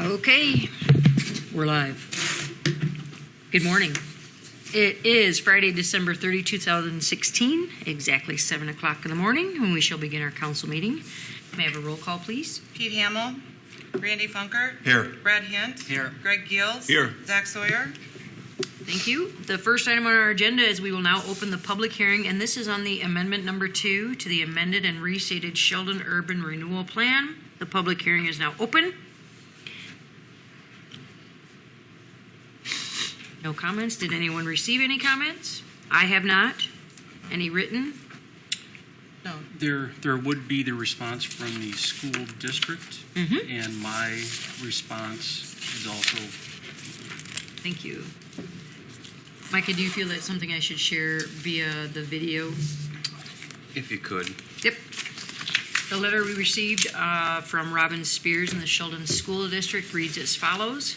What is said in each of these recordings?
Okay, we're live. Good morning. It is Friday, December 30, 2016, exactly 7 o'clock in the morning, when we shall begin our council meeting. May I have a roll call, please? Pete Hamill. Randy Funkert. Here. Brad Hint. Here. Greg Gills. Here. Zach Sawyer. Thank you. The first item on our agenda is we will now open the public hearing, and this is on the amendment number 2 to the amended and restated Sheldon Urban Renewal Plan. The public hearing is now open. No comments. Did anyone receive any comments? I have not. Any written? No. There would be the response from the school district, and my response is also. Thank you. Micah, do you feel that's something I should share via the video? If you could. Yep. The letter we received from Robin Spears in the Sheldon School District reads as follows.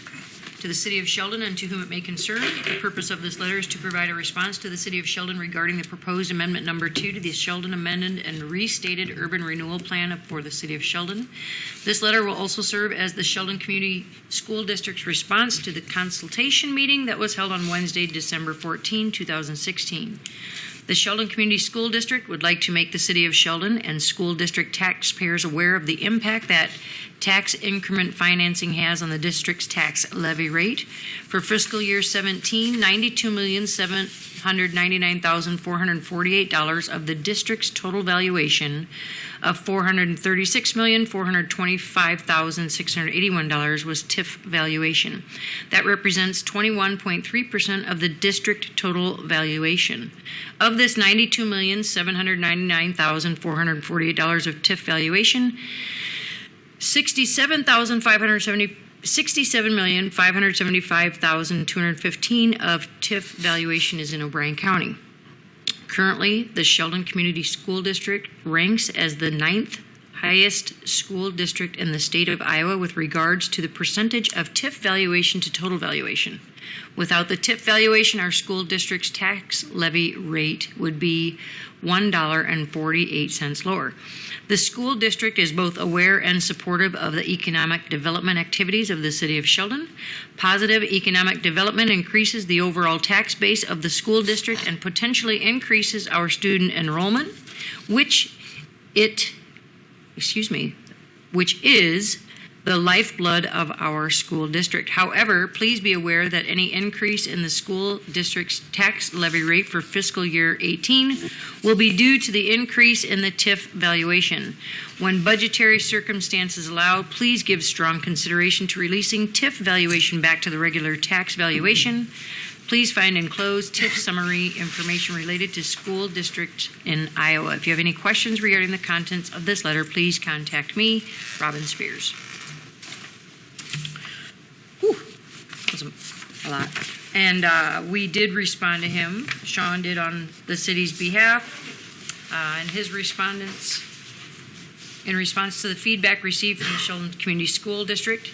To the City of Sheldon and to whom it may concern, the purpose of this letter is to provide a response to the City of Sheldon regarding the proposed amendment number 2 to the Sheldon amended and restated urban renewal plan for the City of Sheldon. This letter will also serve as the Sheldon Community School District's response to the consultation meeting that was held on Wednesday, December 14, 2016. The Sheldon Community School District would like to make the City of Sheldon and school district taxpayers aware of the impact that tax increment financing has on the district's tax levy rate. For fiscal year 17, $92,799,448 of the district's total valuation of $436,425,681 was TIF valuation. That represents 21.3% of the district total valuation. Of this $92,799,448 of TIF valuation, $67,575,215 of TIF valuation is in O'Brien County. Currently, the Sheldon Community School District ranks as the 9th highest school district in the state of Iowa with regards to the percentage of TIF valuation to total valuation. Without the TIF valuation, our school district's tax levy rate would be $1.48 lower. The school district is both aware and supportive of the economic development activities of the City of Sheldon. Positive economic development increases the overall tax base of the school district and potentially increases our student enrollment, which is the lifeblood of our school district. However, please be aware that any increase in the school district's tax levy rate for fiscal year 18 will be due to the increase in the TIF valuation. When budgetary circumstances allow, please give strong consideration to releasing TIF valuation back to the regular tax valuation. Please find enclosed TIF summary information related to school district in Iowa. If you have any questions regarding the contents of this letter, please contact me, Robin Spears. That was a lot. And we did respond to him. Sean did on the city's behalf. And his respondents, in response to the feedback received from the Sheldon Community School District,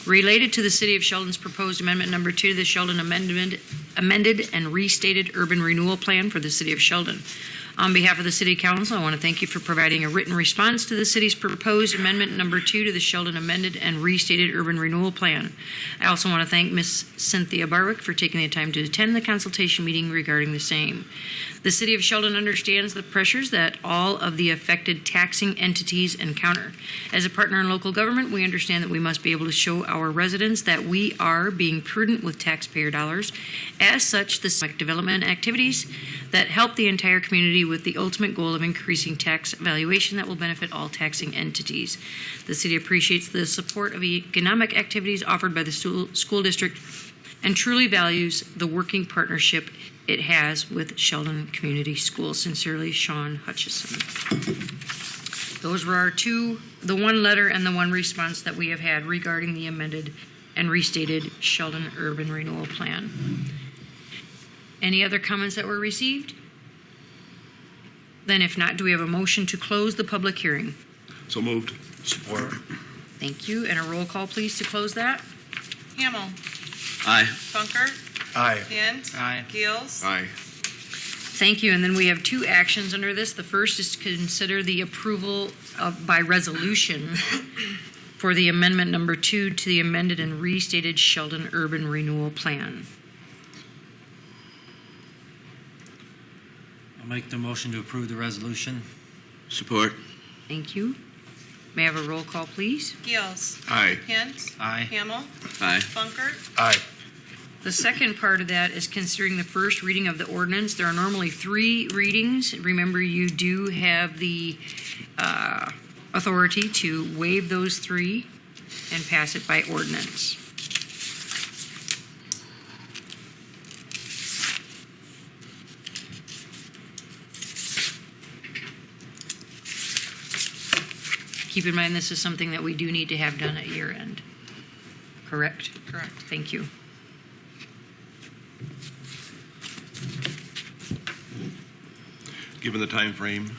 related to the City of Sheldon's proposed amendment number 2 to the Sheldon amended and restated urban renewal plan for the City of Sheldon. On behalf of the City Council, I want to thank you for providing a written response to the City's proposed amendment number 2 to the Sheldon amended and restated urban renewal plan. I also want to thank Ms. Cynthia Barwick for taking the time to attend the consultation meeting regarding the same. The City of Sheldon understands the pressures that all of the affected taxing entities encounter. As a partner in local government, we understand that we must be able to show our residents that we are being prudent with taxpayer dollars. As such, the economic development activities that help the entire community with the ultimate goal of increasing tax valuation that will benefit all taxing entities. The city appreciates the support of economic activities offered by the school district and truly values the working partnership it has with Sheldon Community Schools. Sincerely, Sean Hutchison. Those were the one letter and the one response that we have had regarding the amended and restated Sheldon Urban Renewal Plan. Any other comments that were received? Then if not, do we have a motion to close the public hearing? So moved. Support. Thank you. And a roll call, please, to close that. Hamill. Aye. Funkert. Aye. Hint. Aye. Gills. Aye. Thank you. And then we have 2 actions under this. The first is to consider the approval by resolution for the amendment number 2 to the amended and restated Sheldon Urban Renewal Plan. I'll make the motion to approve the resolution. Support. Thank you. May I have a roll call, please? Gills. Aye. Hint. Aye. Hamel. Aye. Funkert. Aye. The second part of that is considering the first reading of the ordinance. There are normally 3 readings. Remember, you do have the authority to waive those 3 and pass it by ordinance. Keep in mind, this is something that we do need to have done at year end. Correct? Correct. Thank you. Given the time frame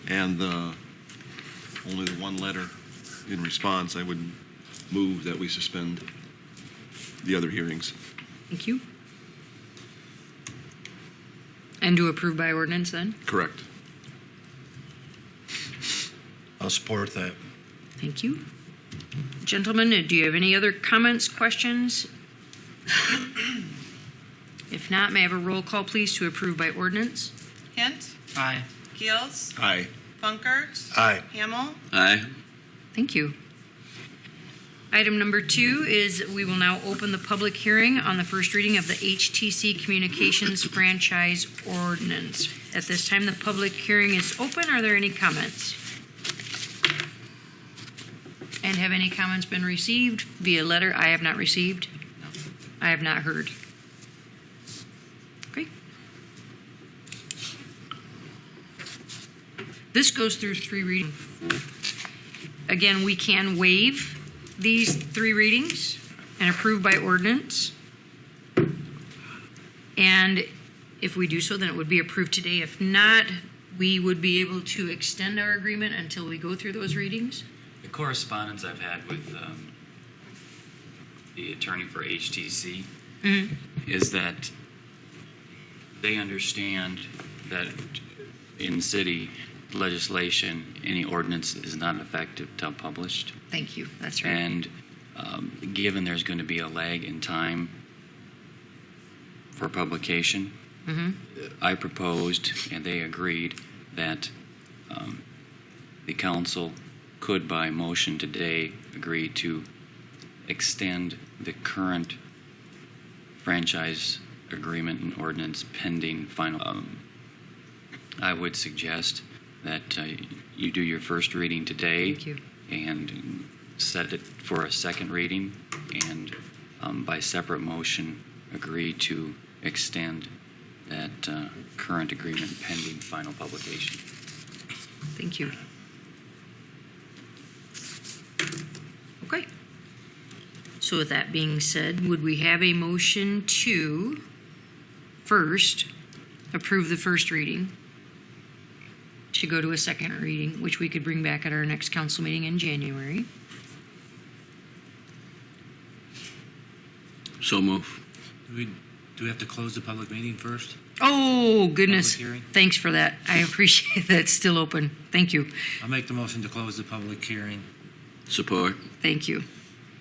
and only the 1 letter in response, I would move that we suspend the other hearings. Thank you. And to approve by ordinance then? Correct. I'll support that. Thank you. Gentlemen, do you have any other comments, questions? If not, may I have a roll call, please, to approve by ordinance? Hint. Aye. Gills. Aye. Funkert. Aye. Hamel. Aye. Thank you. Item number 2 is we will now open the public hearing on the first reading of the HTC Communications Franchise Ordinance. At this time, the public hearing is open. Are there any comments? And have any comments been received via letter? I have not received. I have not heard. Okay. This goes through 3 readings. Again, we can waive these 3 readings and approve by ordinance. And if we do so, then it would be approved today. If not, we would be able to extend our agreement until we go through those readings. The correspondence I've had with the attorney for HTC is that they understand that in city legislation, any ordinance is not effective till published. Thank you. That's right. And given there's going to be a lag in time for publication, I proposed, and they agreed, that the council could, by motion today, agree to extend the current franchise agreement and ordinance pending final. I would suggest that you do your first reading today. Thank you. And set it for a second reading, and by separate motion agree to extend that current agreement pending final publication. Thank you. Okay. So with that being said, would we have a motion to first approve the first reading, to go to a second reading, which we could bring back at our next council meeting in January? So move. Do we have to close the public meeting first? Oh, goodness. Public hearing? Thanks for that. I appreciate that. It's still open. Thank you. I'll make the motion to close the public hearing. Support. Thank you.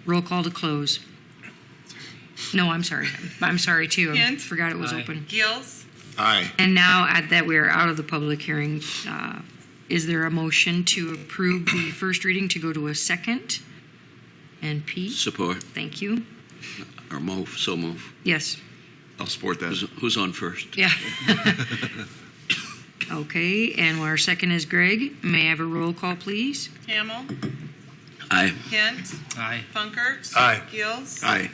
Roll call to close. No, I'm sorry. I'm sorry, too. I Hint. forgot it was Aye. open. Gills. Aye. And now that we are out of the public hearing, is there a motion to approve the first reading to go to a second? And Pete? Support. Thank you. Or move. So move. Yes. I'll support that. Who's on first? Yeah. Okay, and our second is Greg. May I have a roll call, please? Hamel. Aye. Hint. Aye. Funkert. Aye. Gills. Aye.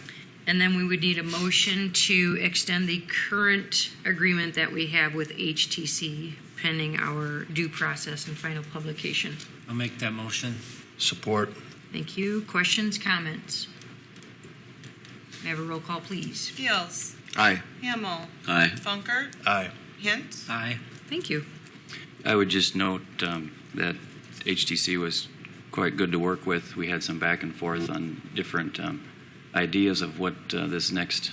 And then we would need a motion to extend the current agreement that we have with HTC pending our due process and final publication. I'll make that motion. Support. Thank you. Questions, comments? May I have a roll call, please? Gills. Aye. Hamel. Aye. Funkert. Aye. Hint. Aye. Thank you. I would just note that HTC was quite good to work with. We had some back and forth on different ideas of what this next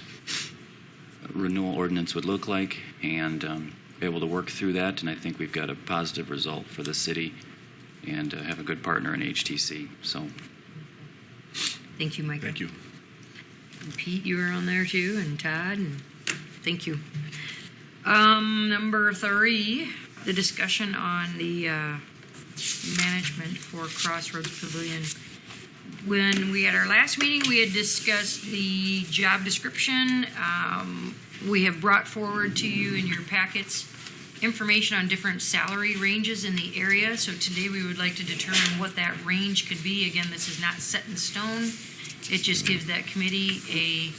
renewal ordinance would look like, and be able to work through that. And I think we've got a positive result for the city and have a good partner in HTC. So Thank you, Micah. Thank you. Pete, you were on there too, and Todd, and thank you. Number 3, the discussion on the management for Crossroads Pavilion. When we had our last meeting, we had discussed the job description. We have brought forward to you in your packets information on different salary ranges in the area. So today we would like to determine what that range could be. Again, this is not set in stone. It just gives that committee a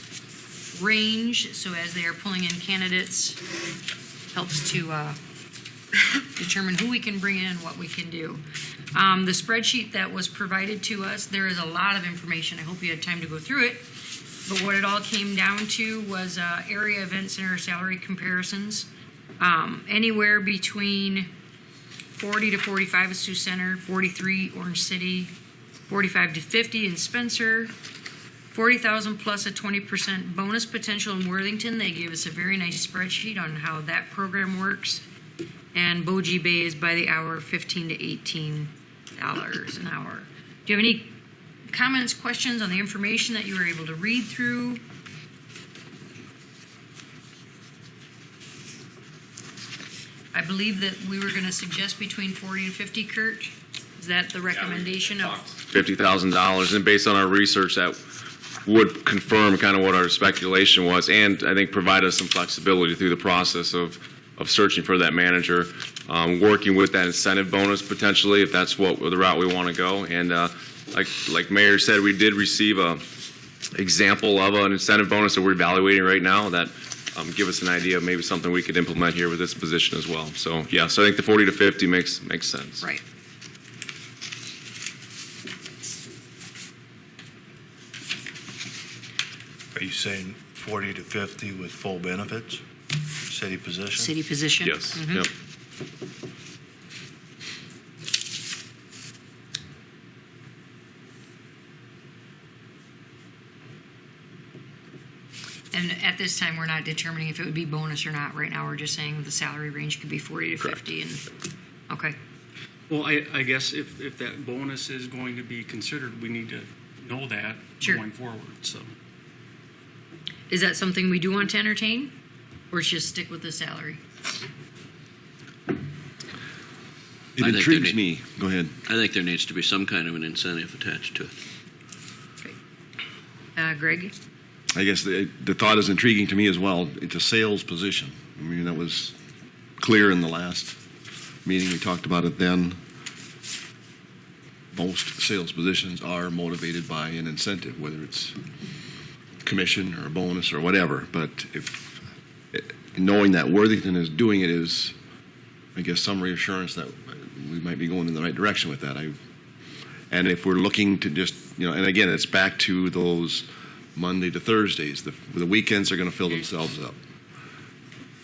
range, so as they are pulling in candidates, helps to determine who we can bring in and what we can do. The spreadsheet that was provided to us, there is a lot of information. I hope you had time to go through it. But what it all came down to was area event center salary comparisons. Anywhere between 40 to 45 is Sioux Center, 43 Orange City, 45 to 50 in Spencer, 40,000 plus a 20% bonus potential in Worthington. They gave us a very nice spreadsheet on how that program works. And Bogie Bay is by the hour, $15 to $18 an hour. Do you have any comments, questions on the information that you were able to read through? I believe that we were going to suggest between 40 and 50, Kurt. Is that the recommendation of? $50,000, and based on our research, that would confirm kind of what our speculation was, and I think provide us some flexibility through the process of searching for that manager, working with that incentive bonus potentially, if that's what the route we want to go. And like Mayor said, we did receive a example of an incentive bonus that we're evaluating right now that give us an idea of maybe something we could implement here with this position as well. So yeah, so I think the 40 to 50 makes sense. Right. Are you saying 40 to 50 with full benefits? City position? City position? Yes. Mhm. Yep. And at this time, we're not determining if it would be bonus or not. Right now, we're just saying the salary range could be 40 to Correct. 50. And okay. Well, I guess if that bonus is going to be considered, we need to know that Sure. going forward. So Is that something we do want to entertain, or just stick with the salary? It I think intrigues they me. Go ahead. I think there needs to be some kind of an incentive attached to it. Okay. Greg? I guess the thought is intriguing to me as well. It's a sales position. I mean, that was clear in the last meeting. We talked about it then. Most sales positions are motivated by an incentive, whether it's commission or a bonus or whatever. But if knowing that Worthington is doing it is, I guess, some reassurance that we might be going in the right direction with that. And if we're looking to just, and again, it's back to those Monday to Thursdays. The weekends are going to fill themselves up.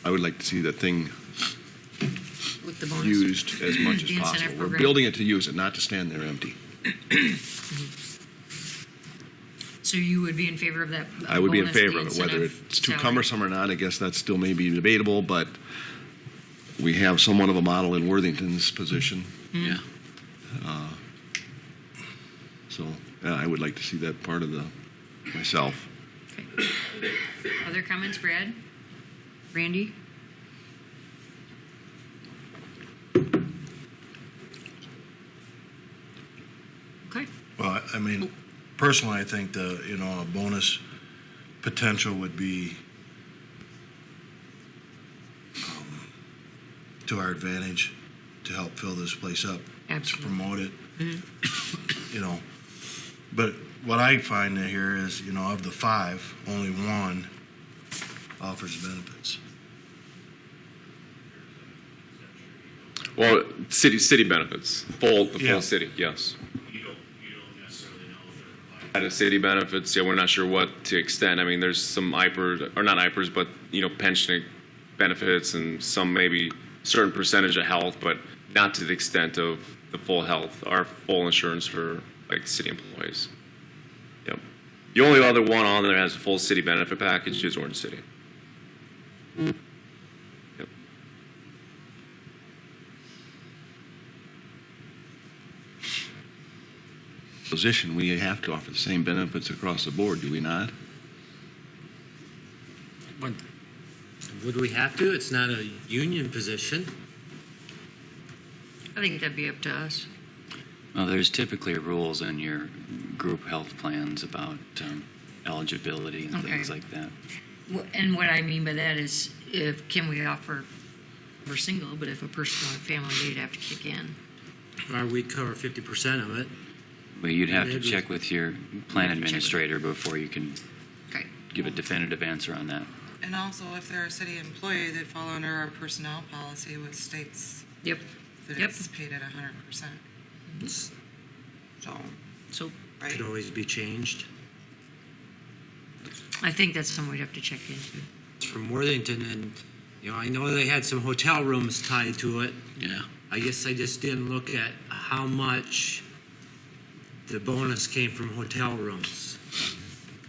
I would like to see that thing With the bonus? used as much as The incentive possible. We're program. building it to use it, not to stand there empty. So you would be in favor of that? I would be in bonus, the favor of it. Whether incentive it's too salary? cumbersome or not, I guess that still may be debatable, but we have somewhat of a model in Worthington's position. Yeah. So I would like to see that part of myself. Okay. Other comments, Brad? Randy? Okay. Well, I mean, personally, I think a bonus potential would be to our advantage to help fill this place up. Absolutely. To promote it. But what I find here is, of the 5, only 1 offers benefits. Well, city benefits, the Yeah. full city, yes. You don't necessarily know if they're providing. Out of city benefits, yeah, we're not sure what to extend. I mean, there's some IPERS, or not IPERS, but, pension benefits and some maybe certain percentage of health, but not to the extent of the full health, or full insurance for, like, city employees. Yep. The only other one on there has a full city benefit package is Orange City. Yep. position, we have to offer the same benefits across the board, do we not? But would we have to? It's not a union position. I think that'd be up to us. Well, there's typically rules in your group health plans about eligibility and Okay. things like that. And what I mean by that is, can we offer for single, but if a person or family, they'd have to kick in. Or we cover 50% of it. Well, you'd have to Maybe. check with your plan administrator before you can Okay. give a definitive answer on that. And also, if they're a city employee, they'd fall under our personnel policy, which states Yep. that Yep. it's paid at 100%. So, So right. Could always be changed. I think that's something we'd have to check into. It's from Worthington, and I know they had some hotel rooms tied to it. Yeah. I guess I just didn't look at how much the bonus came from hotel rooms,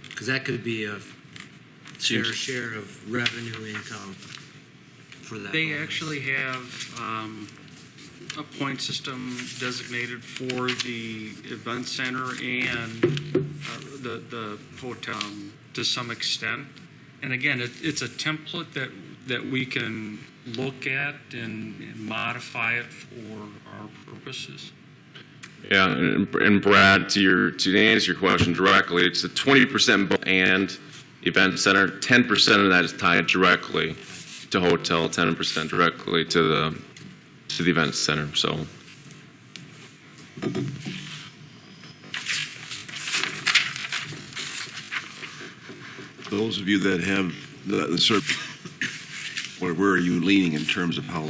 because that could be a fair Seems- share of revenue income for that. They bonus. actually have a point system designated for the event center and the hotel to some extent. And again, it's a template that we can look at and modify it for our purposes. Yeah, and Brad, to answer your question directly, it's a 20% and event center. 10% of that is tied directly to hotel. 10% directly to the event center. So. Those of you that have the where are you leaning in terms of how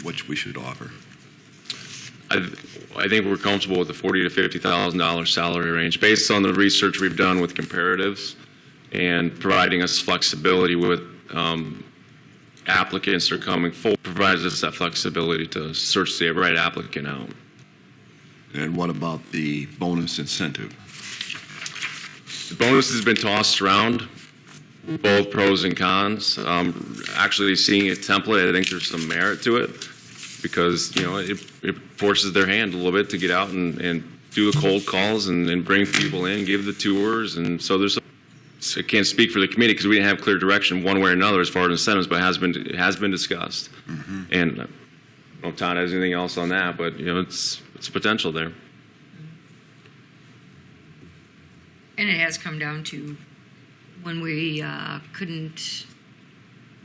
what we should offer? I think we're comfortable with the $40,000 to $50,000 salary range based on the research we've done with comparatives and providing us flexibility with applicants that are coming forward, provides us that flexibility to search the right applicant out. And what about the bonus incentive? The bonus has been tossed around, both pros and cons. Actually, seeing a template, I think there's some merit to it because it forces their hand a little bit to get out and do the cold calls and bring people in, give the tours, and so there's. I can't speak for the committee because we didn't have clear direction one way or another as far as incentives, but it has been discussed. Mm-hmm. And I don't know if Todd has anything else on that, but it's potential there. And it has come down to when we couldn't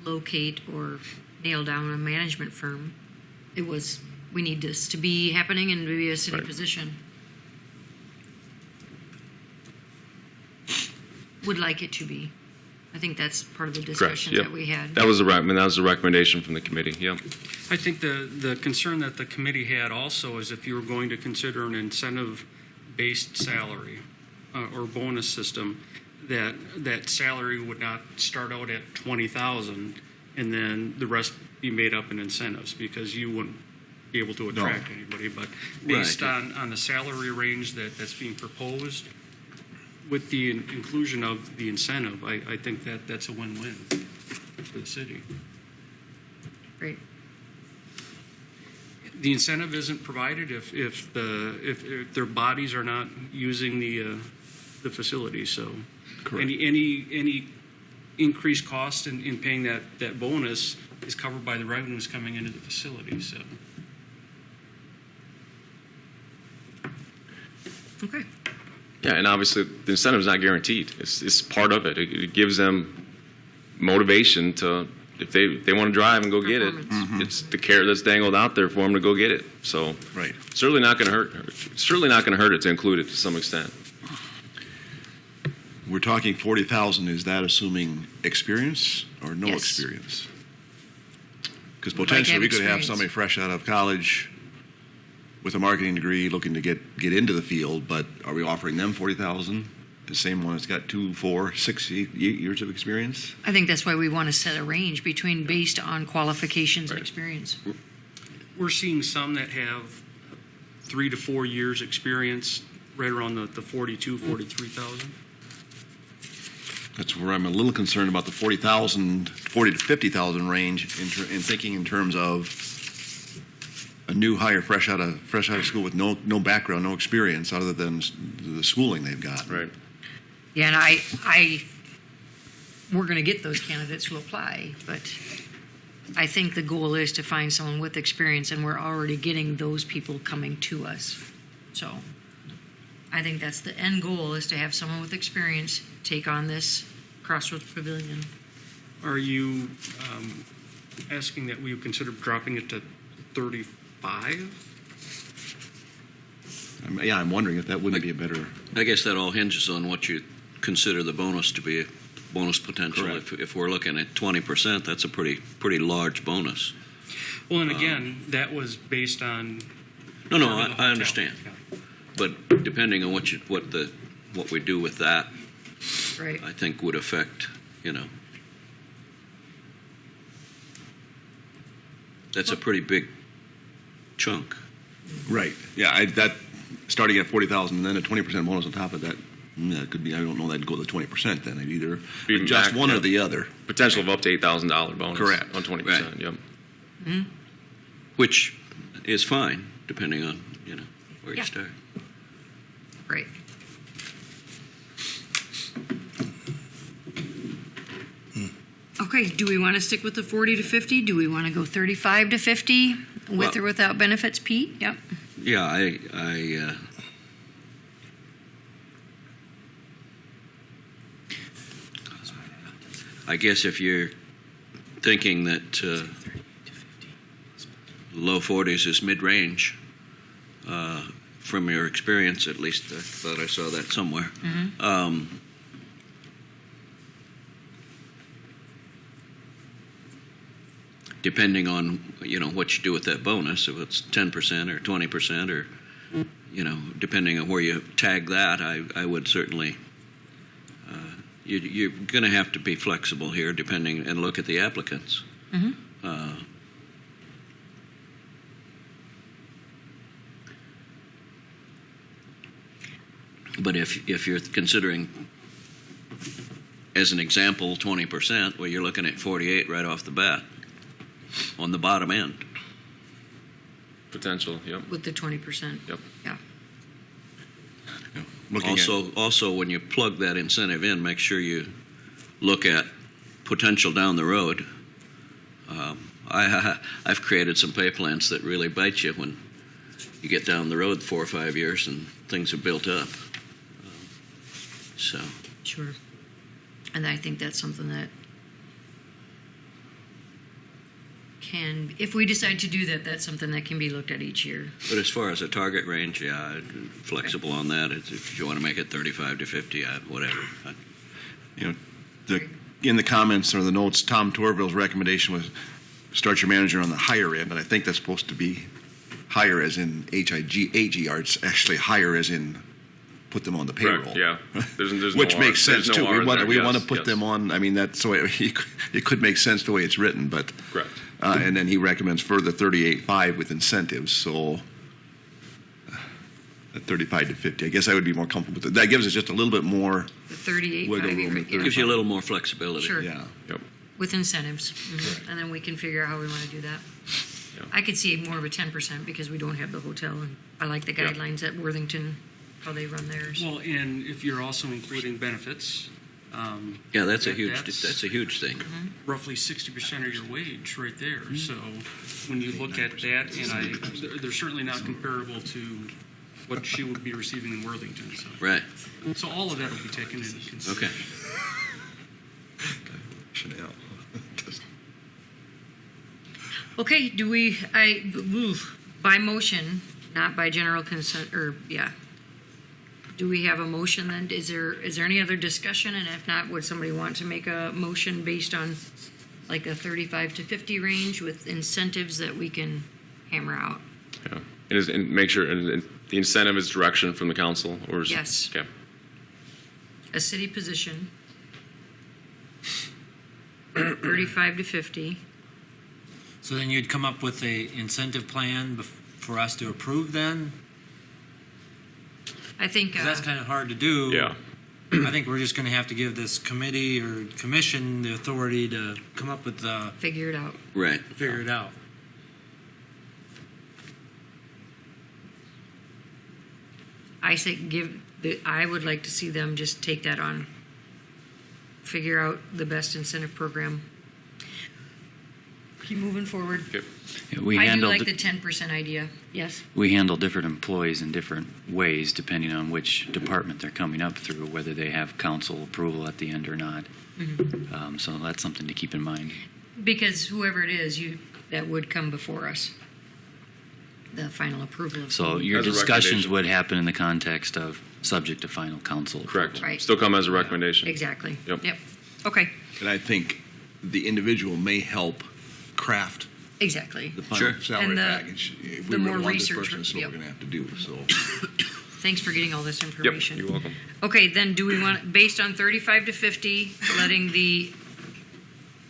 locate or nail down a management firm, it was, we need this to be happening and to be a city Right. position. Would like it to be. I think that's part of the discussion Yep. that we had. That was the recommendation from the committee. Yep. I think the concern that the committee had also is if you were going to consider an incentive-based salary or bonus system, that salary would not start out at $20,000 and then the rest be made up in incentives because you wouldn't be able to attract anybody. But based on the salary range that's being proposed, with the inclusion of the incentive, I think that's a win-win for the city. Great. The incentive isn't provided if their bodies are not using the facility. So Correct. any increased cost in paying that bonus is covered by the revenues coming into the facility. So Okay. Yeah, and obviously the incentive is not guaranteed. It's part of it. It gives them motivation to, if they want to drive and go get it, Performance. it's the carrot that's dangled out there for them to go get it. So Right. it's certainly not going to hurt. It's certainly not going to hurt it to include it to some extent. We're talking 40,000. Is that assuming experience or no Yes. experience? Because We'd like to potentially have we could have experience. somebody fresh out of college with a marketing degree looking to get into the field, but are we offering them 40,000? The same one that's got 2, 4, 6 years of experience? I think that's why we want to set a range between based on qualifications and Right. experience. we're seeing some that have 3 to 4 years experience, right around the 42, 43,000. That's where I'm a little concerned about the 40 to 50,000 range in thinking in terms of a new hire fresh out of school with no background, no experience other than the schooling they've got. Right. Yeah, and we're going to get those candidates who apply, but I think the goal is to find someone with experience, and we're already getting those people coming to us. So I think that's the end goal, is to have someone with experience take on this Crossroads Pavilion. Are you asking that we consider dropping it to 35? I'm wondering if that wouldn't be a better. I guess that all hinges on what you consider the bonus to be, bonus potential. Correct. If we're looking at 20%, that's a pretty large bonus. Well, and again, that was based on. No, the I hotel. understand. Yeah. But depending on what we do with that, Right. I think would affect, that's a pretty big chunk. Right. Yeah. That starting at 40,000 and then a 20% bonus on top of that. That could be. I don't know. That'd go to 20%. Then I'd either Be adjust back, one yeah. or the other. Potential of up to $8,000 bonus. Correct. On 20%. Right. Yep. Which is fine, depending on, where Yeah. you start. Right. Okay, do we want to stick with the 40 to 50? Do we want to go 35 to 50 with Well- or without benefits, Pete? Yep. Yeah, I guess if you're thinking that low 40s is mid-range, from your experience, at least I thought I saw that somewhere. Depending on what you do with that bonus, if it's 10% or 20% or depending on where you tag that, I would certainly. You're going to have to be flexible here, depending, and look at the applicants. But if you're considering, as an example, 20%, well, you're looking at 48 right off the bat on the bottom end. Potential. Yep. With the 20%. Yep. Yeah. Looking at Also, when you plug that incentive in, make sure you look at potential down the road. I've created some pay plans that really bite you when you get down the road 4 or 5 years and things have built up. So. Sure. And I think that's something that can, if we decide to do that, that's something that can be looked at each year. But as far as a target range, yeah, flexible on that. If you want to make it 35 to 50, whatever. in the comments or the notes, Tom Torville's recommendation was start your manager on the higher end, and I think that's supposed to be higher as in HIGAGR. It's actually higher as in put them on the payroll. Correct, yeah. There's Which no makes R, sense there's too. no R there. We want to Yes, put yes. them on. I mean, that's the way it could make sense the way it's written, but Correct. and then he recommends further 38.5 with incentives. So at 35 to 50, I guess I would be more comfortable with it. That gives us just a little bit more. The 38, Wiggle 5 room year, at yeah. Gives you a little more flexibility. Sure. Yeah. Yep. With incentives. And then we can figure out how we want to do that. Yeah. I could see more of a 10% because we don't have the hotel. And I like the Yeah. guidelines at Worthington, how they run theirs. Well, and if you're also including benefits, Yeah, that's a That's- huge thing. roughly 60% of your wage right there. So when you look at that, and they're certainly not comparable to what she would be receiving in Worthington. Right. So all of that will be taken into consideration. Okay. Chanel. Okay, by motion, not by general consent, or, yeah. Do we have a motion then? Is there any other discussion? And if not, would somebody want to make a motion based on like a 35 to 50 range with incentives that we can hammer out? Yeah. And make sure and the incentive is direction from the council, or is Yes. Okay. A city position, 35 to 50. So then you'd come up with a incentive plan for us to approve then? I think 'Cause that's kind of hard to do. Yeah. I think we're just going to have to give this committee or commission the authority to come up with figure it out. Right. figure it out. I say I would like to see them just take that on. Figure out the best incentive program. Keep moving forward. We I do handle like the 10% idea. Yes? we handle different employees in different ways depending on which department they're coming up through, whether they have council approval at the end or not. So that's something to keep in mind. Because whoever it is, that would come before us. The final approval of. So your As a discussions recommendation. would happen in the context of subject to final council approval. Correct. Right. Still come as a recommendation. Exactly. Yep. Okay. And I think the individual may help craft Exactly. the final Sure. salary And package. If the we more really want this research person, this is what yep. we're going to have to do. So Thanks for getting all this Yep, information. you're welcome. Okay, then do we want, based on 35 to 50, letting the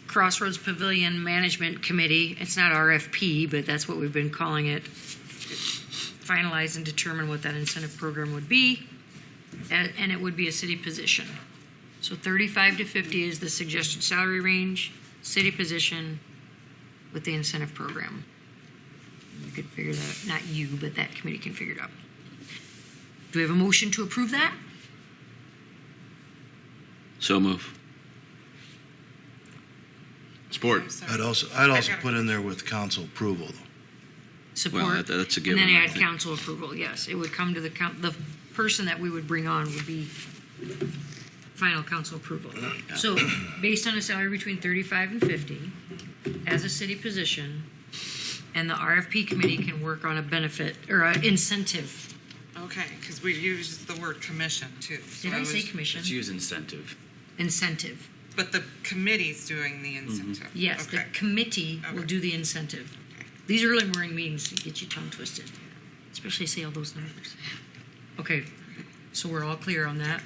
Crossroads Pavilion Management Committee, it's not RFP, but that's what we've been calling it, finalize and determine what that incentive program would be, and it would be a city position. So 35 to 50 is the suggested salary range, city position with the incentive program. You could figure that out, not you, but that committee can figure it out. Do we have a motion to approve that? So move. support. I'd also put in there with council approval, though. Support. Well, that's a And given. then I add think. council approval, yes. It would come to the person that we would bring on would be final council approval. So based on a salary between 35 and 50, as a city position, and the RFP committee can work on a benefit or an incentive. Okay, because we use the word commission too. So Did I say was- commission? Let's use incentive. Incentive. But the committee's doing the incentive. Yes, the Okay. committee will Okay. do the incentive. These early morning meetings get you tongue twisted, especially say all those numbers. Okay, so we're all clear on that.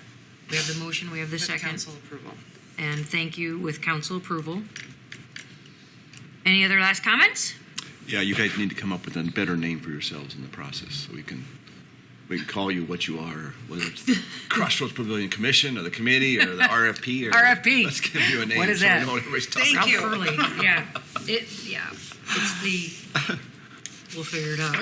We have the motion, we have the With second, council approval. and thank you with council approval. Any other last comments? Yeah, you guys need to come up with a better name for yourselves in the process so we can call you what you are, whether it's the Crossroads Pavilion Commission or the committee or the RFP. Or RFP. Let's give you a name. What is so we that? know what everybody's talking Ralph you. Furley, yeah. It's the, we'll figure it out.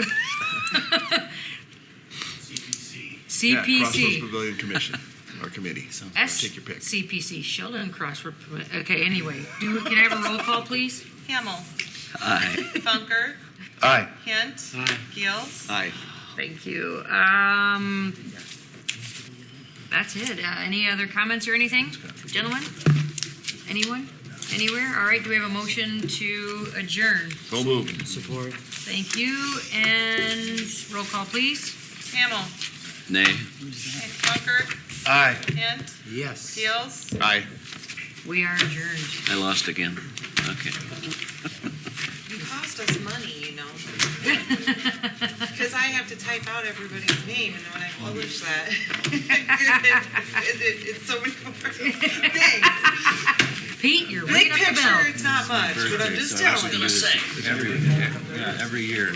CPC. Yeah, Crossroads CPC. Pavilion Commission or committee. Take your pick. SCPC, Sheldon Crossword. Okay, anyway, can I have a roll call, please? Hamel. Aye. Funker. Aye. Hint. Aye. Gills. Aye. Thank you. That's it. Any other comments or anything? Gentlemen? Anyone? Anywhere? All right, do we have a motion to adjourn? So moved. Support. Thank you. And roll call, please. Hamel. Nay. Funker. Aye. Hint. Yes. Gills. Aye. We are adjourned. I lost again. Okay. You cost us money, you know. Because I have to type out everybody's name, and when I publish that, it's so many more things. Pete, you're Big ringing up the picture, bell. it's not much, but I'm just telling you. Say. Every year.